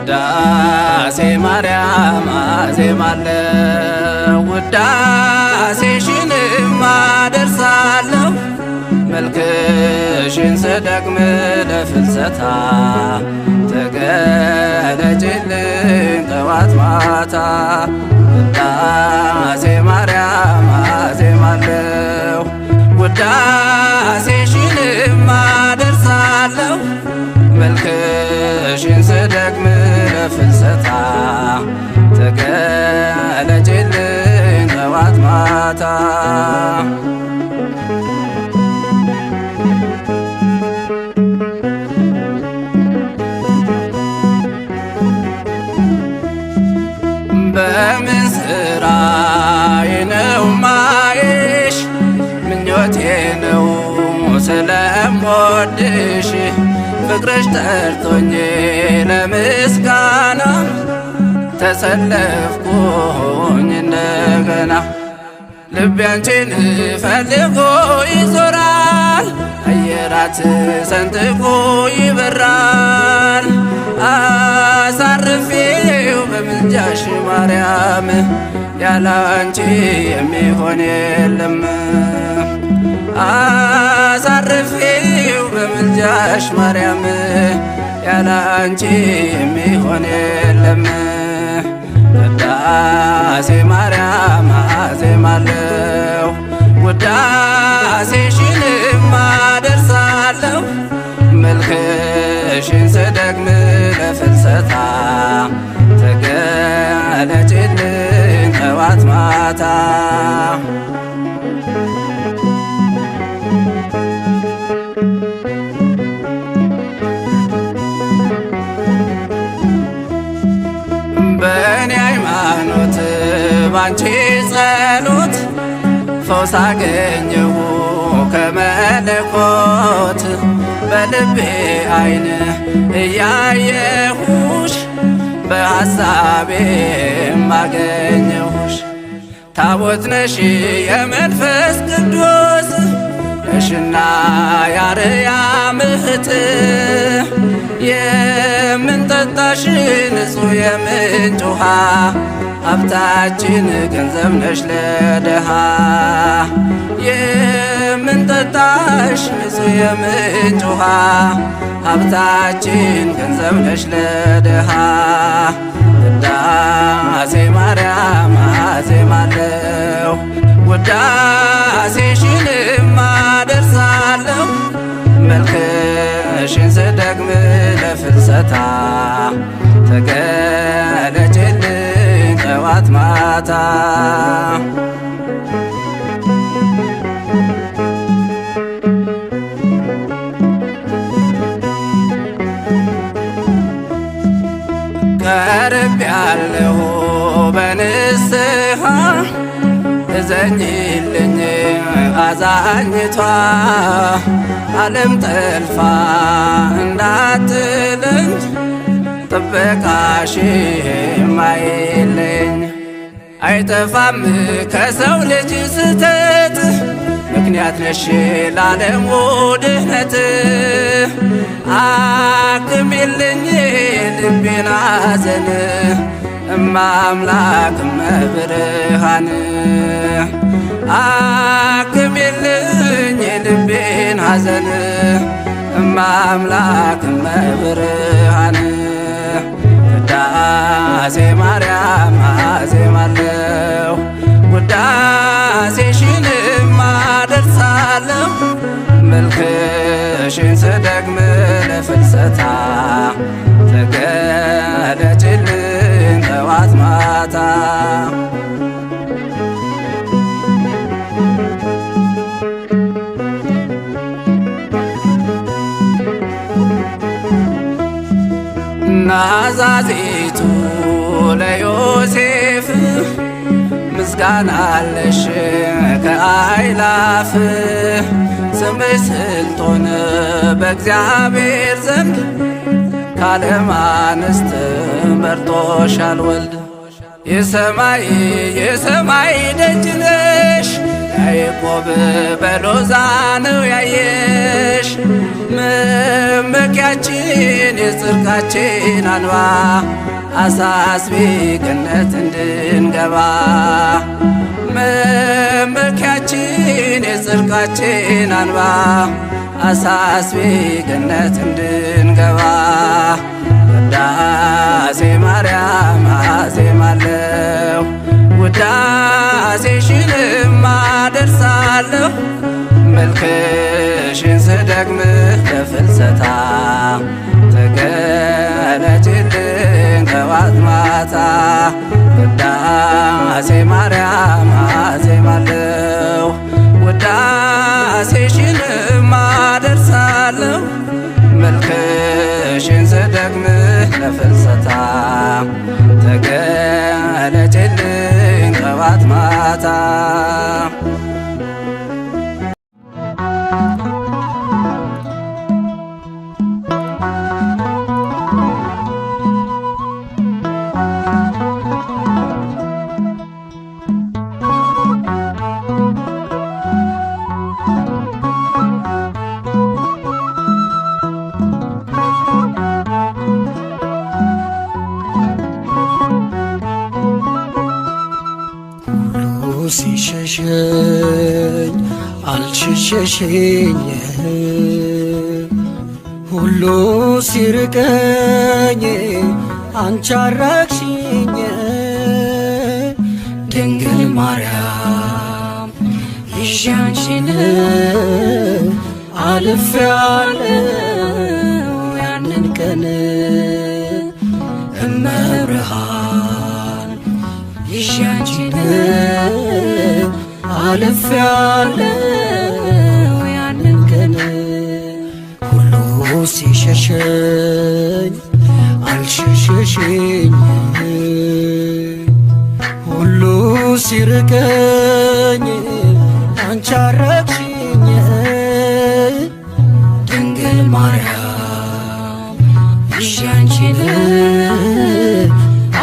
ውዳሴ ማርያም አዜማለሁ ውዳሴሽንም አደርሳለሁ መልክሽን ስደግም ለፍልሰታ ተገለጭልኝ ጠዋት ማታ ውዳሴ ማርያም አዜማለሁ ውዳሴሽንም አደርሳለሁ መልክሽን ስደግም ለፍልሰታ ተገለጭልኝ ጠዋት ማታ በምን ስራዬ ነው ማየሽ ምኞቴ ነው ስለምወድሽ ፍቅርሽ ጠርቶኝ ለምስጋና ተሰለፍኩኝ እንደገና ልቤ አንቺን ፈልጎ ይዞራል አየራት ሰንጥቆ ይበራል አሳርፌው በምልጃሽ ማርያም ያላንቺ የሚሆን የለም አሳርፌው በምልጃሽ ማርያም ያላንቺ የሚሆን የለም ውዳሴ ማርያም አዜማለሁ ውዳሴሽንም አደርሳለሁ መልክሽን ስደግም ለፍልሰታ ተገለጭልኝ ጠዋት ማታ በእኔ ሃይማኖት ባንቺ ጸሎት ፈውስ አገኘሁ ከመለኮት በልቤ አይን እያየሁሽ በሐሳቤም አገኘሁሽ ታቦት ነሽ የመንፈስ ቅዱስ ነሽና የአርያም እህት የምንጠጣሽ ንጹሕ የምንጭ ውሃ ሀብታችን ገንዘብ ነሽ ለድሃ የምንጠጣሽ ንጹሕ የምንጭ ውሃ ሀብታችን ገንዘብ ነሽ ለድሃ ውዳሴ ማርያም አዜማለሁ ውዳሴሽንም አደርሳለሁ መልክሽን ስደግም ለፍልሰታ ተገለጭልኝ ጠዋት ማታ ቀርቤያለሁ በንስሐ እዘኝልኝ አዛኝቷ ዓለም ጠልፋ እንዳትለኝ ጥበቃሽ ማይለኝ አይጠፋም ከሰው ልጅ ስተት ምክንያት ነሽ ለዓለሙ ድህነት አክሚልኝ ልቤን ሐዘን እማምላክ እመብርሃን አክሚልኝ ልቤን ሐዘን እማምላክ እመብርሃን ውዳሴ ማርያም አዜማለሁ ውዳሴሽንም አደርሳለሁ መልክሽን ስደግም ለፍልሰታ ተገለጭልኝ ጠዋት ማታ ናዛዚቱ ለዮሴፍ ምስጋና አለሽ ከአእላፍ ስምሽ ስልጦን በእግዚአብሔር ዘንድ ከዓለም አንስት መርጦሻል ወልድ የሰማይ ደጅ ነሽ ያዕቆብ በሎዛ ነው ያየሽ መመኪያችን የጽድቃችን አንባ አሳስቢ ገነት እንድንገባ መመኪያችን የጽድቃችን አንባ አሳስቢ ገነት እንድንገባ ውዳሴ ማርያም አዜማለሁ ውዳሴሽንም አደርሳለሁ መልክሽን ስደግምህ ለፍልሰታ ተገለጭልኝ ጠዋት ማታ ውዳሴ ማርያም አዜማለሁ ውዳሴሽንም አደርሳለሁ መልክሽን ስደግምህ ለፍልሰታ ተገለጭልኝ ጠዋት ማታ ሲሸሸኝ አልሸሸሽኝ ሁሉ ሲርቀኝ አንቺ አራቅሽኝ ድንግል ማርያም ይዤ አንቺን አልፌያለሁ ያንን ቀን እመብርሃን ይዤ አንቺን አልፌያለሁ ያንን ቀን ሁሉ ሲሸሸኝ አልሸሸሽኝ ሁሉ ሲርቀኝ አንቺ አረቅሽኝ ድንግል ማርያም ይዤ አንቺን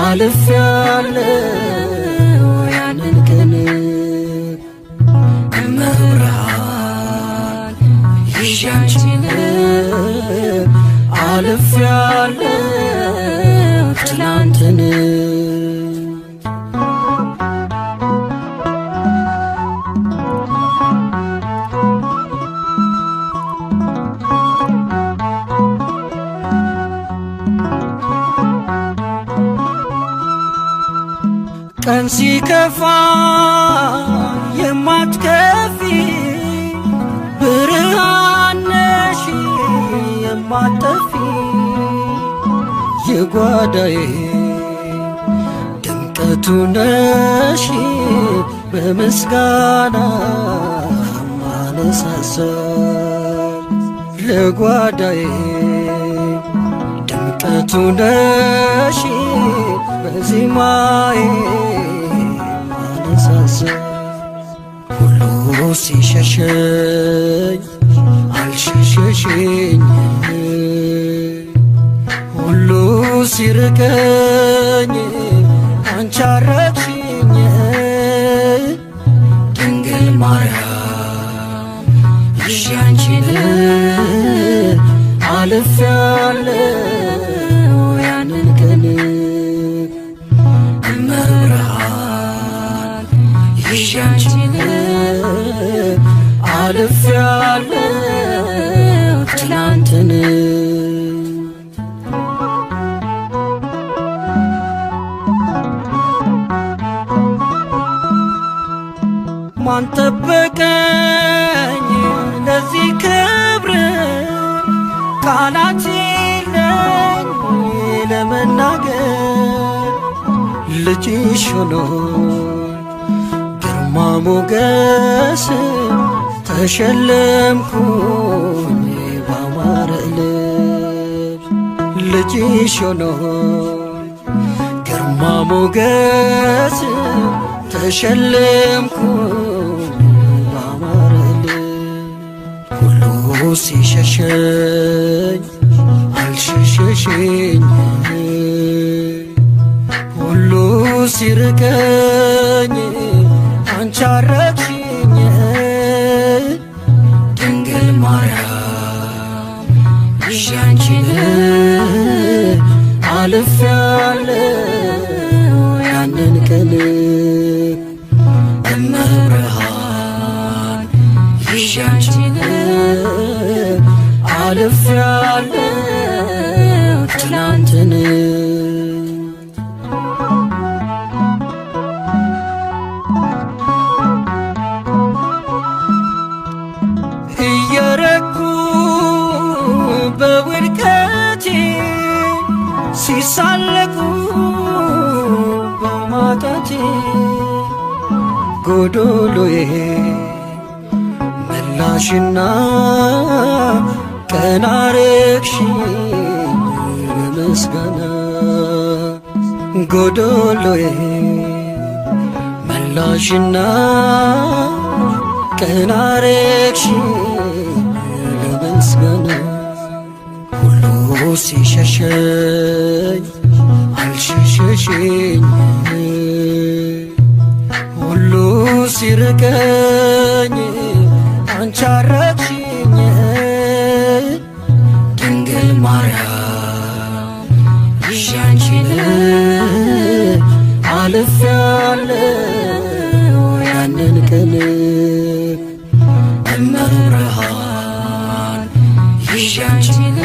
አልፌያለሁ ያንን ቀን እመብርሃን ይዤ አንቺን አልፌያለሁ ትናንትን ቀን ሲከፋ የማትከፊ ብርሃን ነሽ የማትጠፊ የጓዳዬ ድምቀቱ ነሽ በምስጋና ማነሳሳል ለጓዳዬ ድምቀቱ ነሽ በዜማዬ ማነሳሳል ሁሉ ሲሸሸኝ አልሸሸሽኝ ሁሉ ሲርቀኝ አንቺ አረቅሽኝ ድንግል ማርያም ይዤ አንቺን አልፌያለሁ ያንን ቀን እመብርሃን ይዤ አንቺን አልፌያለሁ ትናንትን ማን ጠበቀኝ ለዚህ ክብር ቃላት የለኝ ለመናገር ልጅሽ ሆኖኝ ግርማ ሞገስ ተሸለምኩኝ ባማረ ልብስ ልጅሽ ሆኖኝ ግርማ ሞገስ ተሸለምኩኝ ባማረ ልብስ ሁሉ ሲሸሸኝ አልሸሸሽኝ ሁሉ ሲርቀኝ አንቺ አረቅሽኝ ድንግል ማርያም ይዤ አንቺን አልፌያለሁ ያንን ቀን እመብርሃን ይዤ አንቺን አልፌያለሁ ትላንትን እየረኩ በውድቀቴ ሲሳለቁ በማጣቴ ጎዶሎዬ መላሽና ቀና አረግሽኝ ምስጋና ጎዶሎዬ መላሽና ቀና አረግሽኝ ለምስጋና ሁሉ ሲሸሸኝ አልሸሸሽኝ ሁሉ ሲርቀኝ አንቺ አረግሽኝ ድንግል ማርያም ይዤ አንቺን አልፌያለሁ ያንን ቀን እመብርሃን ይዤ አንቺን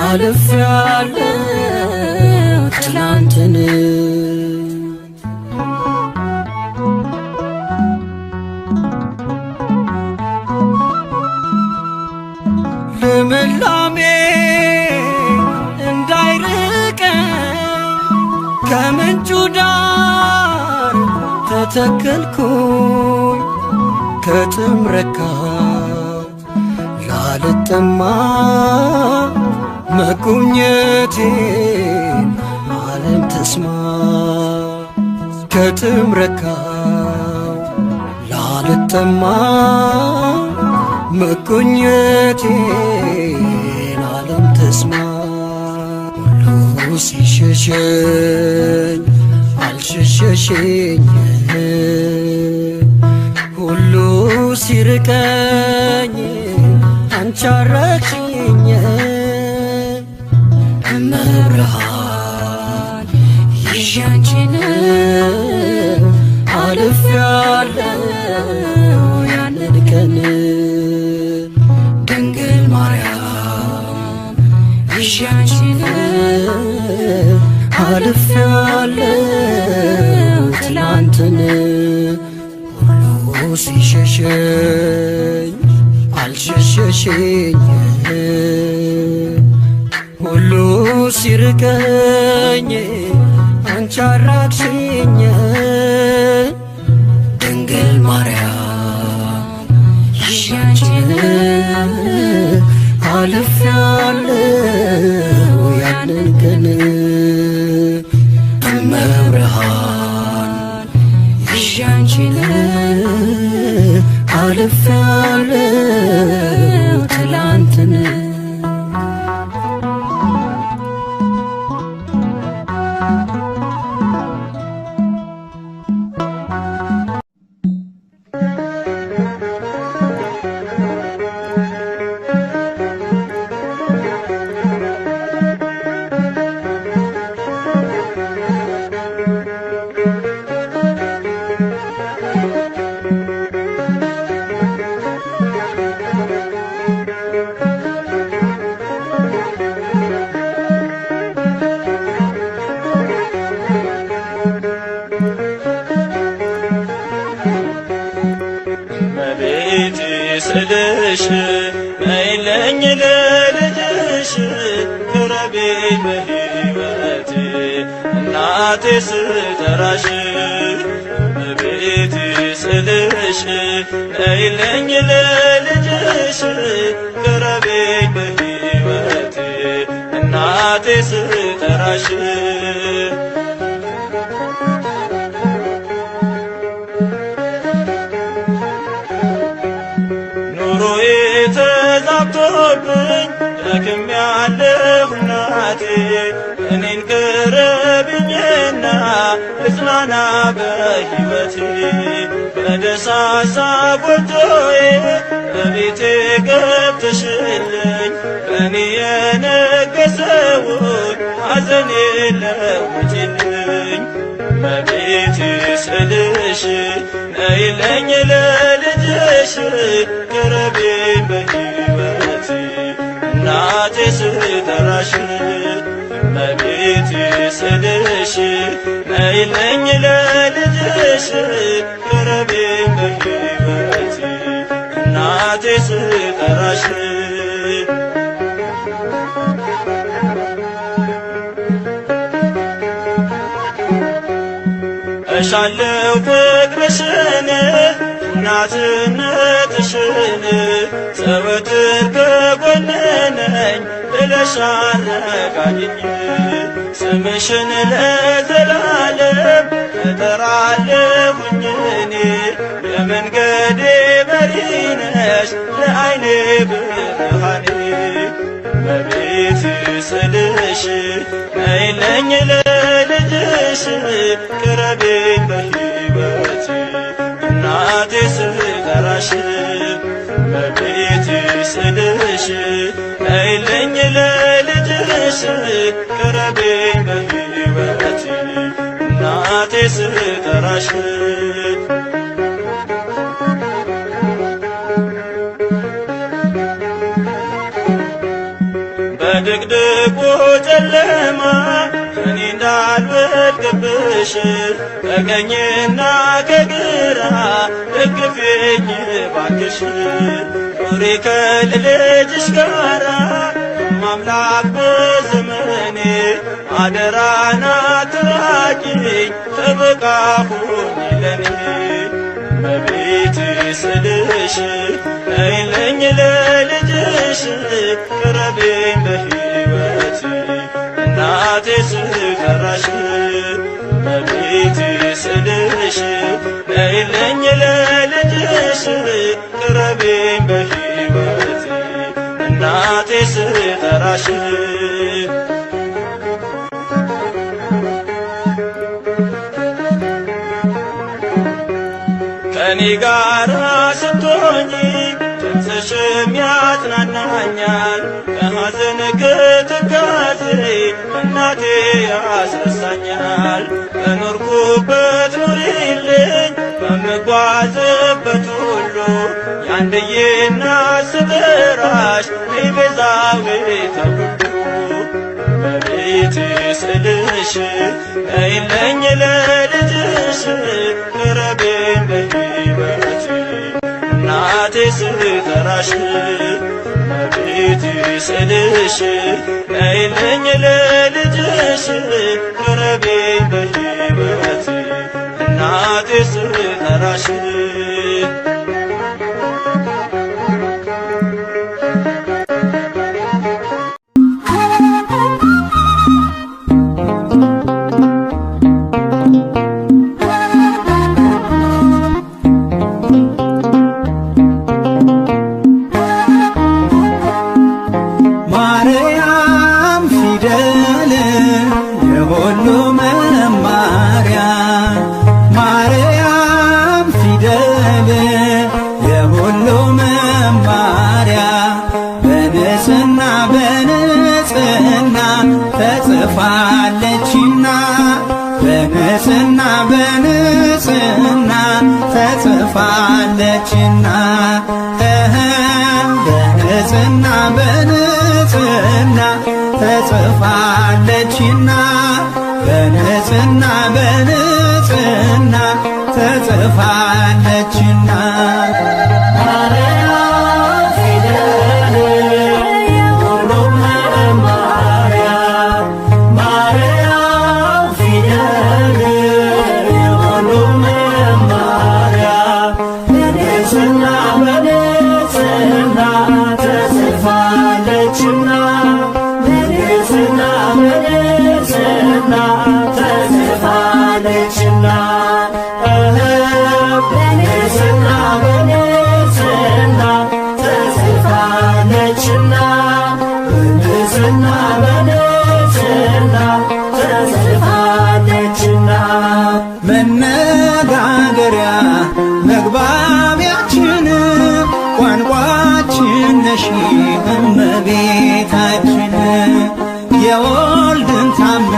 አልፌያለሁ ትላንትን ልምላሜ እንዳይርቀኝ ከምንጩ ዳር ተተከልኩኝ ከጥም ረካት ላልጠማ መጎብኘቴን ዓለም ተስማ ከጥም ረካት ላልጠማ መጎብኘቴን ዓለም ተስማ ሁሉ ሲሸሸኝ አልሸሸሽኝ ሁሉ ሲርቀኝ አንቺ አረግሽኝ እመብርሃን ይዤ አንቺን አልፌያለሁ ያንን ቀን ድንግል ማርያም ይዤ አንቺን አልፌያለሁ ትላንትን ሁሉ ሲሸሸኝ አልሸሸሽኝ ሁሉ ሲርቀኝ አንቺ አራቅሽኝ ድንግል ማርያም ይዤ አንቺን አልፌያለሁ ያንን ቀን እመብርሃን ይዤ አንቺን አልፌያለሁ ትላንትን ስልሽ ነይልኝ ለልጅሽ ቅረቢኝ በሕይወቴ እናቴ ስጠራሽ እመቤቴ ስልሽ ነይልኝ ለልጅሽ ቅረቢኝ በሕይወቴ እናቴ ስጠራሽ ኑሮዬ ተዛብቶብኝ ደክሜያለሁ እናቴ እኔን ቅረቢኝና ልጽናና በሕይወቴ በደሳሳ ጎጆዬ በቤቴ ገብተሽልኝ ለኔ ለውጪልኝ እመቤቴ ስልሽ ነይልኝ ለልጅሽ ቅረቢኝ በሕይወቴ እናቴ ስጠራሽ እመቤቴ ስልሽ ነይልኝ ለልጅሽ ቅረቢኝ በሕይወቴ እናቴ ስጠራሽ እሻለው ፍቅርሽን እናትነትሽን ዘወትር ከጎኔ ነኝ ብለሽ አረጋጊኝ ስምሽን ለዘላለም እጠራለሁኝ እኔ የመንገዴ መሪ ነሽ ለዓይኔ ብርሃኔ እመቤቴ ስልሽ ነይልኝ ለልጅሽ ቅረቢኝ በሕይወቴ እናቴ ስጠራሽ እመቤቴ ስልሽ ነይልኝ ለልጅሽ ቅረቢኝ በሕይወቴ እናቴ ስጠራሽ በድቅድቁ ጨለማ እኔ እንዳልወድቅብሽ ከቀኝና ከግራ ደግፊኝ ባክሽ ኑሪ ከልጅሽ ጋራ ማምላክ በዘመኔ አደራና አትራቂኝ ጥበቃ ሁኚ ለኔ እመቤቴ ስልሽ ነይልኝ ለልጅሽ ቅረቢኝ በሕይወቴ እናቴ ስጠራሽ እመቤቴ ስልሽ ነይልኝ ለልጅሽ ቅረቢኝ በሕይወቴ እናቴ ስጠራሽ ከኔ ጋራ ስትሆኚ ድምፅሽም ያጽናናኛል ከሐዘን ከትካዜ እናቴ ያስረሳኛል በኖርኩበት ኑሪልኝ በምጓዝበት ሁሉ ያንድዬ እናት ስጠራሽ ነይ ቤዛዊተ ኩሉ እመቤቴ ስልሽ ነይልኝ ለልጅሽ ቅረቢኝ በሕይወቴ እናቴ ስጠራሽ እመቤቴ ስልሽ ነይልኝ ለልጅሽ ቅረቢኝ በሕይወቴ እናቴ ስጠራሽ ተጽፋለችና በንጽሕና በንጽሕና ተጽፋለችና በንጽሕና በንጽሕና ተጽፋለችና በንጽሕና በንጽሕና ተጽፋለችና መነጋገሪያ መግባቢያችን ቋንቋችን ነሽ እመቤታችን የወልድን ታምር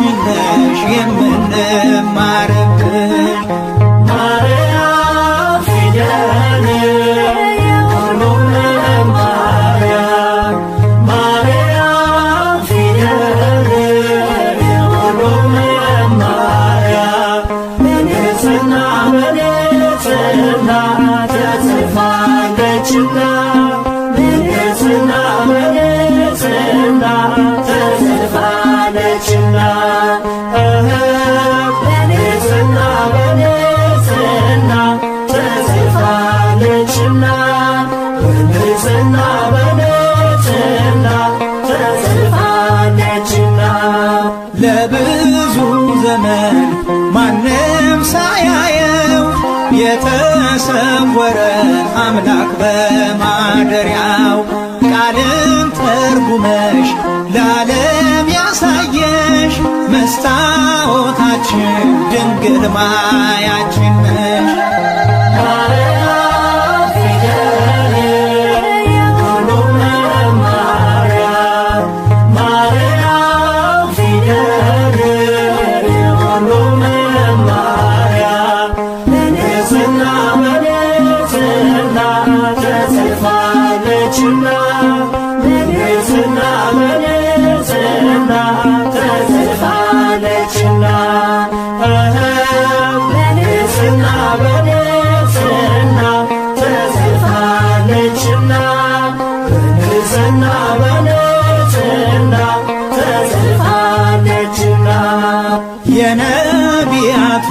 አንቺ ነሽ የምንማርብሽ ማርያም ፊደል የሁሉም መማሪያ ማርያም ፊደል የሁሉም መማሪያ በንጽሕና በንጽሕና ተጽፋለችና በንጽሕና በንጽሕና ተጽፋለችና በንጽሕና በንጽሕና ተጽፋለችና በንጽሕና በንጽሕና ተጽፋለችና ለብዙ ዘመን ማንም ሳያየው የተሰወረ አምላክ በማደሪያው ቃልን ተርጉመሽ ለዓለም ያሳየሽ መስታወታችን ድንግል ማያችን ነሽ ማርያም ፊደል የሁሉም መማሪያ ማርያም ፊደል የሁሉም መማሪያ በንጽሕና በንጽሕና ተጽፋለችና በንጽሕና በንጽሕና ተጽፋለችና በንጽሕና በንጽሕና ተጽፋለችና በንጽሕና በንጽሕና ተጽፋለችና የነቢያቱ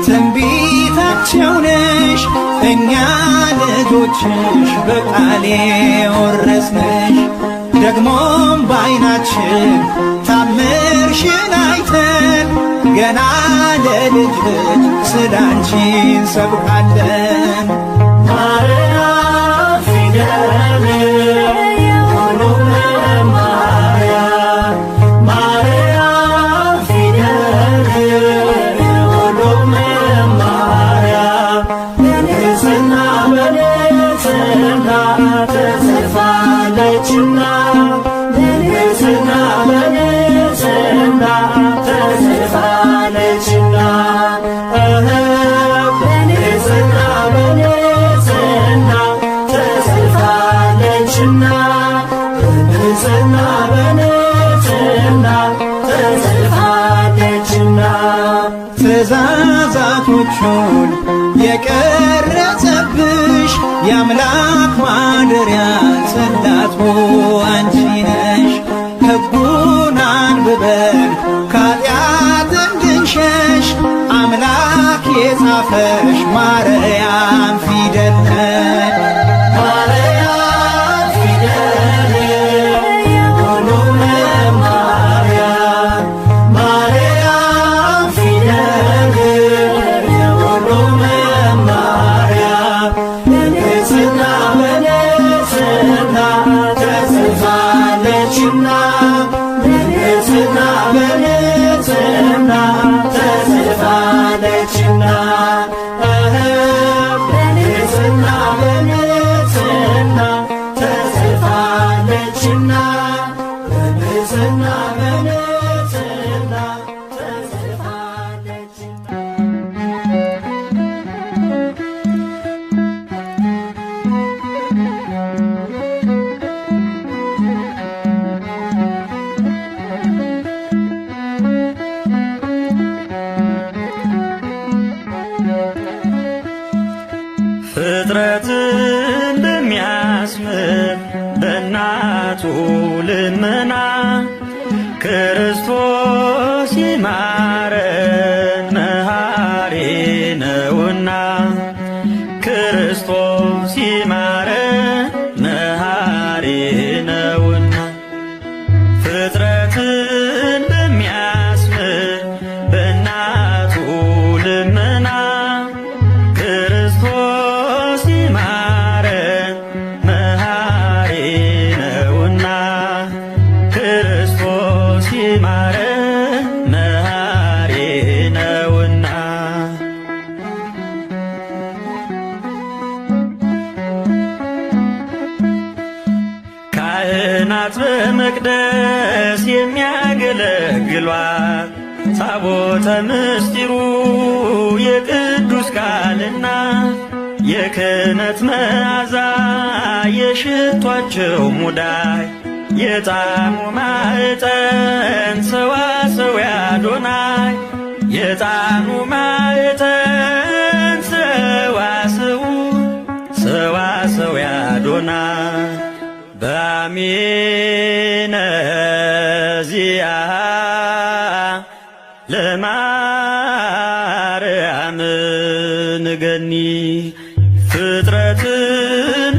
ትንቢታቸው ነሽ እኛ ልጆችሽ በቃሌ ወረስነሽ ደግሞም በዓይናችን ታምርሽን አይተን ገና ለልጅ ልጅ ስላንቺ እንሰብካለን ማርያም ፊደል የሁሉም መማሪያ ማርያም ፊደል የሁሉም መማሪያ በንጽሕና በንጽሕና ተጽፋለችና በንጽሕና በንጽሕና ተጽፋለችና በንጽሕና በንጽሕና ተጽፋለችና በንጽሕና በንጽሕና ተጽፋለችና ትእዛዛቶቹን የቀረጸብሽ የአምላክ ማደሪያ ጽላቱ አንቺ ነሽ ሕጉን አንብበን ከኃጢአት እንድንሸሽ አምላክ የጻፈሽ ማርያም ፊደል ነሽ ማርያም ፊደል የሁሉም መማሪያ ማርያም ፊደል የሁሉም መማሪያ በንጽሕና በንጽሕና ተጽፋለችና በንጽሕና በንጽሕና ተጽፋለችና በንጽሕና በንጽሕና ተጽፋለችና በንጽሕና በንጽሕና ተጽፋለችና ፍጥረትን በሚያስምር በእናቱ ልመና ክርስቶስ ይማረን መሐሪ ነውና ክርስቶስ ይማረን መሐሪ ነውና ፍጥረትን በሚያስምር በእናቱ ልመና ክርስቶስ ይማረን መሐሪ ነውና ክርስቶስ ይማረን መሐሪ ነውና ካህናት በመቅደስ የሚያገለግሉት ያገለግሏት ታቦተ ምስጢሩ የቅዱስ ቃልና የክህነት መዓዛ የሽቷቸው ሙዳይ የጣዕሙ ማዕጠን ሰዋሰው አዶናይ የጣዕሙ ማዕጠን ሰዋሰው አዶናይ በአሜነ ዚአ ለማርያም ንገኒ ፍጥረትን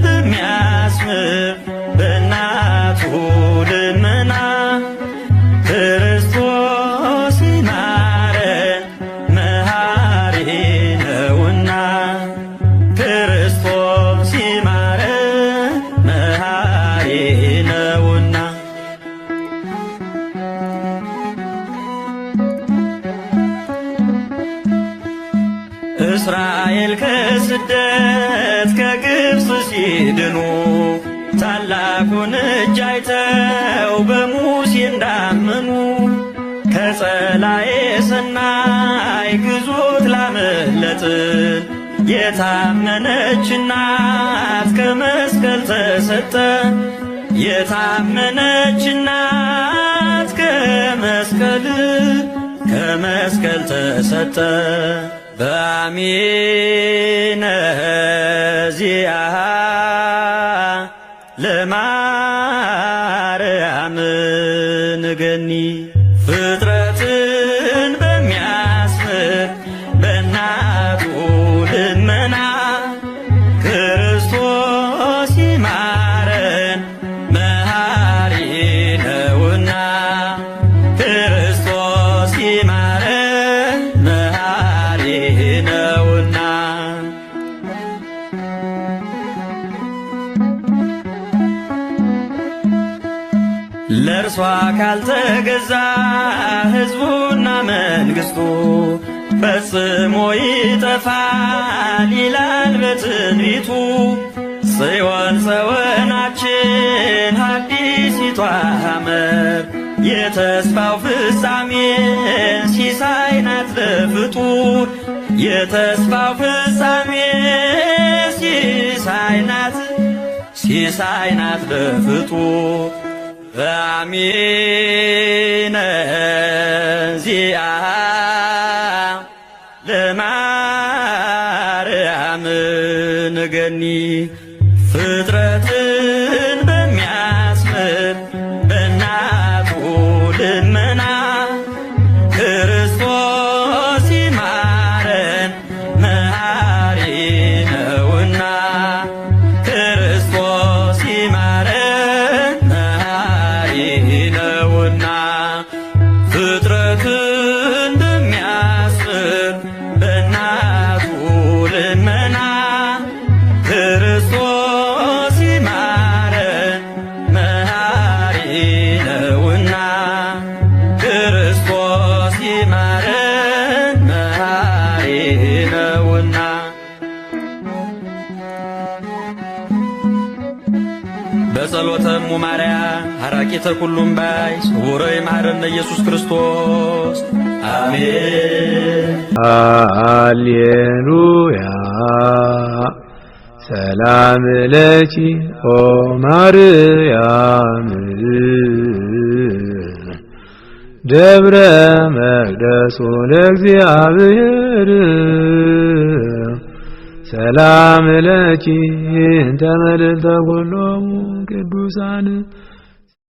በሚያስምር በእናቱ ልመና ክርስቶስ ይማረን መሐሪ ነውና ክርስቶስ ይማረን መሐሪ ነውና እስራኤል ከስደት ከግብፅ ሲድኑ ታላቁን እጅ አይተው በሙሴ እንዳመኑ ከጸላኤ ሰናይ ግዞት ላመለጥን የታመነች እናት ከመስቀል ተሰጠ የታመነች እናት ከመስቀል ተሰጠ በአሜነ ዚአ ለማርያም ንገኒ ፍጥረትን በሚያስምር በእናቱ ልመና ክርስቶስ ይማረን መሐሪ ነውና ክርስቶስ ይማረን መሐሪ ነውና ለእርሷ ካልተገዛ ሕዝቡና መንግሥቱ ፈጽሞ ይጠፋል ይላል በትንቢቱ ጽዮን ጸወናችን አዲሲቷ ሐመር የተስፋው ፍጻሜ ሲሳይ ናት ለፍጡር የተስፋው ፍጻሜ ሲሳይ ናት ለፍጡር በአሜነ ዚአ ለማርያም ንገኒ ፍጥረትን በሚያስምር በእናቱ ልመና ክርስቶስ ይማረን መሐሪ ነውና ክርስቶስ ይማረን መሐሪ ነውና ፍጥረትን በሚያስምር በእናቱ ልመና ክርስቶስ ይማረን መሐሪ ነውና ክርስቶስ ይማረን መሐሪ ነውና በጸሎተሙ ማርያም ሐራቂተ ኩሉም ባይ ስውረ ይማረነ ኢየሱስ ክርስቶስ አሜን። ሃሌሉያ ሰላም ለኪ ኦ ማርያም ደብረ መቅደሱ ለእግዚአብሔር ሰላም ለኪ እንተ መልዕልተ ኩሎሙ ቅዱሳን